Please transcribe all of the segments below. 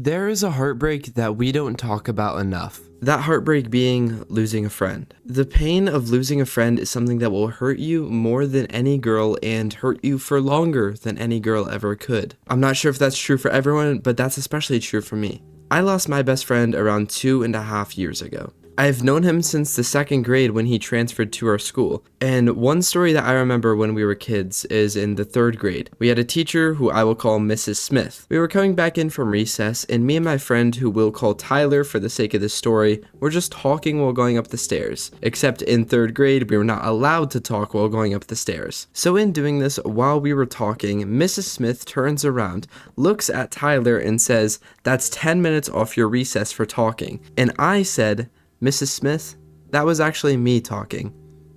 There is a heartbreak that we don't talk about enough. That heartbreak being losing a friend. The pain of losing a friend is something that will hurt you more than any girl and hurt you for longer than any girl ever could. I'm not sure if that's true for everyone, but that's especially true for me. I lost my best friend around 2.5 years ago. I've known him since the second grade when he transferred to our school, and one story that I remember when we were kids is in the third grade. We had a teacher who I will call Mrs. Smith. We were coming back in from recess, and me and my friend, who we'll call Tyler for the sake of this story, were just talking while going up the stairs. Except in third grade, we were not allowed to talk while going up the stairs. So in doing this, while we were talking, Mrs. Smith turns around, looks at Tyler, and says, "That's 10 minutes off your recess for talking." And I said, "Mrs. Smith, that was actually me talking,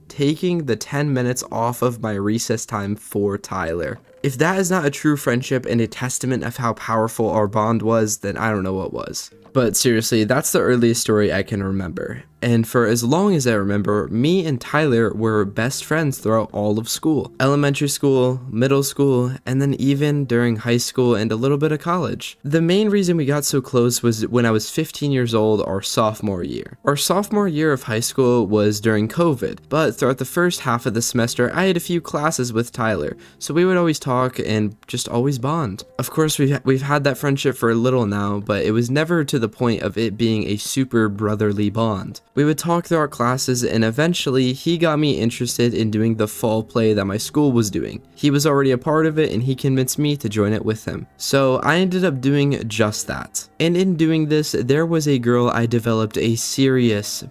taking the 10 minutes off of my recess time for Tyler." If that is not a true friendship and a testament of how powerful our bond was, then I don't know what was. But seriously, that's the earliest story I can remember. And for as long as I remember, me and Tyler were best friends throughout all of school. Elementary school, middle school, and then even during high school and a little bit of college. The main reason we got so close was when I was 15 years old, our sophomore year. Our sophomore year of high school was during COVID, but throughout the first half of the semester, I had a few classes with Tyler, so we would always talk and just always bond. Of course, we've had that friendship for a little now, but it was never to the point of it being a super brotherly bond. We would talk through our classes, and eventually he got me interested in doing the fall play that my school was doing. He was already a part of it, and he convinced me to join it with him. So I ended up doing just that. And in doing this, there was a girl I developed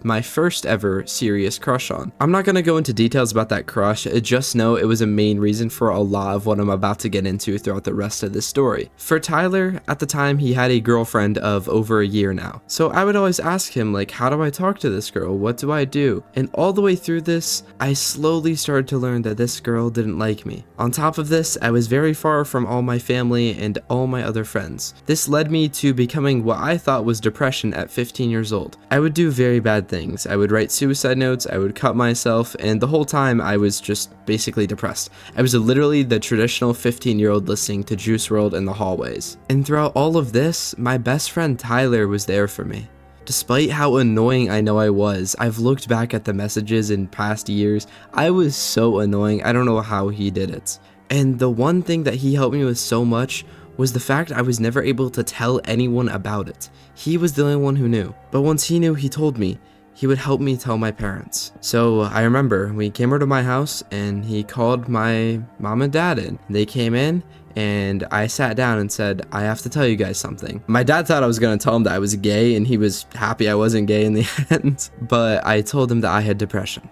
my first ever serious crush on. I'm not gonna go into details about that crush, just know it was a main reason for a lot of what I'm about to get into throughout the rest of this story. For Tyler, at the time, he had a girlfriend of over a year now. So I would always ask him, like, how do I talk to this girl? What do I do? And all the way through this, I slowly started to learn that this girl didn't like me. On top of this, I was very far from all my family and all my other friends. This led me to becoming what I thought was depression at 15 years old. I would do very bad things. I would write suicide notes, I would cut myself, and the whole time I was just basically depressed. I was literally the traditional 15-year-old listening to Juice WRLD in the hallways. And throughout all of this, my best friend Tyler was there for me. Despite how annoying I know I was, I've looked back at the messages in past years. I was so annoying, I don't know how he did it. And the one thing that he helped me with so much was the fact I was never able to tell anyone about it. He was the only one who knew. But once he knew, he told me. He would help me tell my parents. So I remember we came over to my house and he called my mom and dad in. They came in and I sat down and said, "I have to tell you guys something." My dad thought I was going to tell him that I was gay, and he was happy I wasn't gay in the end. But I told him that I had depression.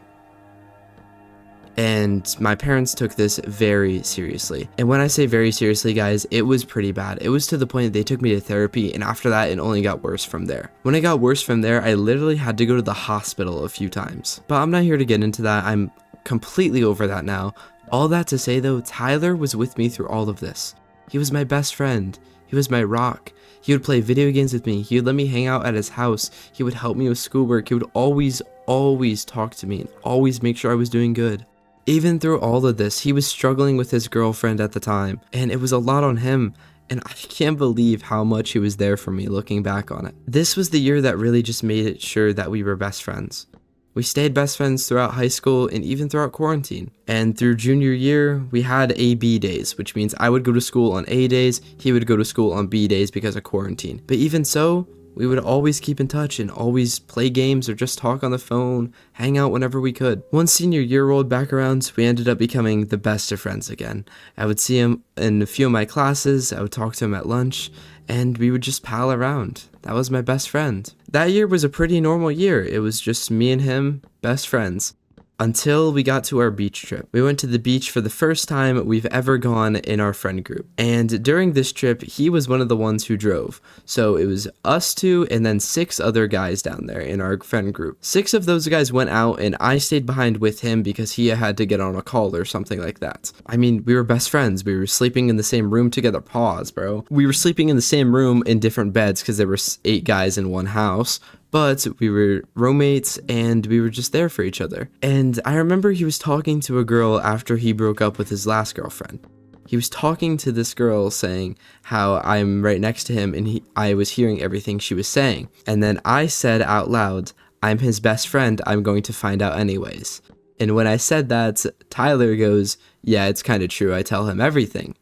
And my parents took this very seriously. And when I say very seriously, guys, it was pretty bad. It was to the point that they took me to therapy, and after that, it only got worse from there. When it got worse from there, I literally had to go to the hospital a few times. But I'm not here to get into that. I'm completely over that now. All that to say though, Tyler was with me through all of this. He was my best friend. He was my rock. He would play video games with me. He would let me hang out at his house. He would help me with schoolwork. He would always talk to me and always make sure I was doing good. Even through all of this, he was struggling with his girlfriend at the time, and it was a lot on him. And I can't believe how much he was there for me looking back on it. This was the year that really just made it sure that we were best friends. We stayed best friends throughout high school and even throughout quarantine. And through junior year, we had AB days, which means I would go to school on A days, he would go to school on B days because of quarantine. But even so, we would always keep in touch and always play games or just talk on the phone, hang out whenever we could. Once senior year rolled back around, we ended up becoming the best of friends again. I would see him in a few of my classes, I would talk to him at lunch, and we would just pal around. That was my best friend. That year was a pretty normal year. It was just me and him, best friends. Until we got to our beach trip. We went to the beach for the first time we've ever gone in our friend group. And during this trip, he was one of the ones who drove. So it was us two and then 6 other guys down there in our friend group. 6 of those guys went out and I stayed behind with him because he had to get on a call or something like that. I mean, we were best friends. We were sleeping in the same room together. Pause, bro. We were sleeping in the same room in different beds because there were 8 guys in one house. But we were roommates and we were just there for each other. And I remember he was talking to a girl after he broke up with his last girlfriend. He was talking to this girl saying how I'm right next to him and I was hearing everything she was saying. And then I said out loud, I'm his best friend, I'm going to find out anyways. And when I said that, Tyler goes, yeah, it's kind of true, I tell him everything.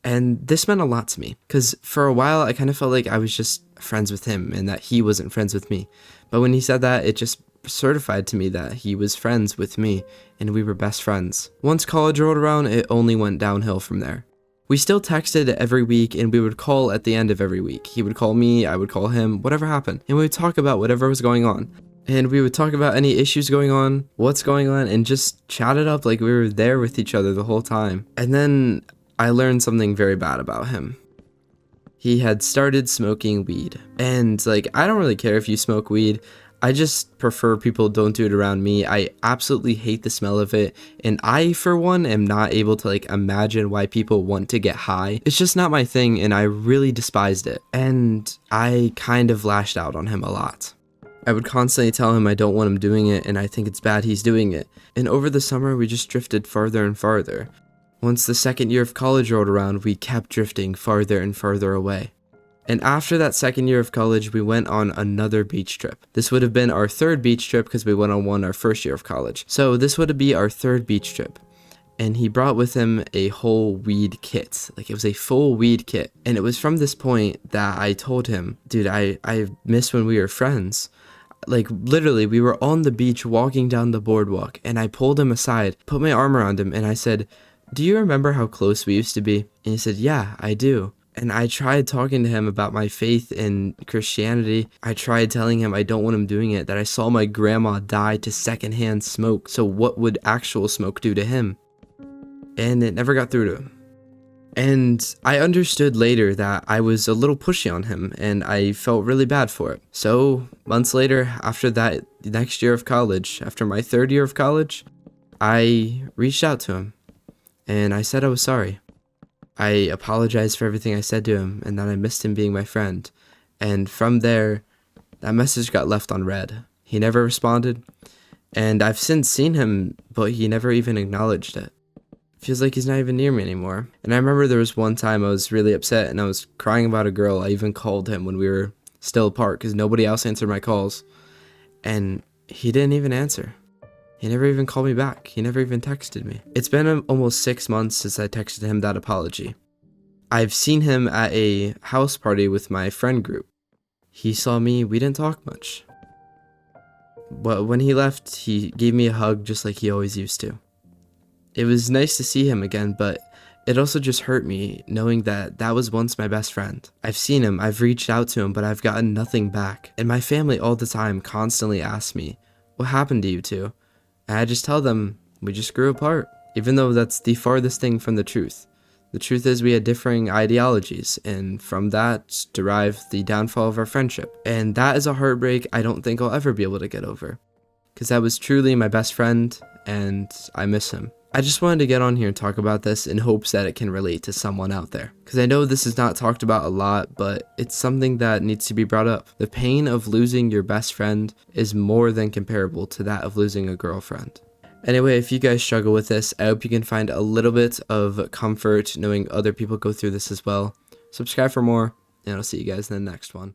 And this meant a lot to me, because for a while I kind of felt like I was just friends with him and that he wasn't friends with me. But when he said that, it just certified to me that he was friends with me and we were best friends. Once college rolled around, it only went downhill from there. We still texted every week and we would call at the end of every week. He would call me, I would call him, whatever happened. And we would talk about whatever was going on. And we would talk about any issues going on, what's going on, and just chat it up like we were there with each other the whole time. And then I learned something very bad about him. He had started smoking weed. And I don't really care if you smoke weed. I just prefer people don't do it around me. I absolutely hate the smell of it. And I, for one, am not able to imagine why people want to get high. It's just not my thing and I really despised it. And I kind of lashed out on him a lot. I would constantly tell him I don't want him doing it and I think it's bad he's doing it. And over the summer, we just drifted farther and farther. Once the second year of college rolled around, we kept drifting farther and farther away. And after that second year of college, we went on another beach trip. This would have been our third beach trip because we went on one our first year of college. So this would be our third beach trip. And he brought with him a whole weed kit. It was a full weed kit. And it was from this point that I told him, dude, I miss when we were friends. Literally, we were on the beach walking down the boardwalk and I pulled him aside, put my arm around him and I said, do you remember how close we used to be? And he said, yeah, I do. And I tried talking to him about my faith in Christianity. I tried telling him I don't want him doing it, that I saw my grandma die to secondhand smoke. So what would actual smoke do to him? And it never got through to him. And I understood later that I was a little pushy on him and I felt really bad for it. So months later, after that next year of college, after my third year of college, I reached out to him. And I said I was sorry. I apologized for everything I said to him and that I missed him being my friend. And from there, that message got left unread. He never responded. And I've since seen him, but he never even acknowledged it. Feels like he's not even near me anymore. And I remember there was one time I was really upset and I was crying about a girl. I even called him when we were still apart because nobody else answered my calls. And he didn't even answer. He never even called me back. He never even texted me. It's been almost 6 months since I texted him that apology. I've seen him at a house party with my friend group. He saw me, we didn't talk much. But when he left, he gave me a hug just like he always used to. It was nice to see him again, but it also just hurt me knowing that that was once my best friend. I've seen him, I've reached out to him, but I've gotten nothing back. And my family all the time constantly asks me, what happened to you two? And I just tell them, we just grew apart, even though that's the farthest thing from the truth. The truth is we had differing ideologies, and from that derived the downfall of our friendship. And that is a heartbreak I don't think I'll ever be able to get over. Because that was truly my best friend, and I miss him. I just wanted to get on here and talk about this in hopes that it can relate to someone out there. Because I know this is not talked about a lot, but it's something that needs to be brought up. The pain of losing your best friend is more than comparable to that of losing a girlfriend. Anyway, if you guys struggle with this, I hope you can find a little bit of comfort knowing other people go through this as well. Subscribe for more, and I'll see you guys in the next one.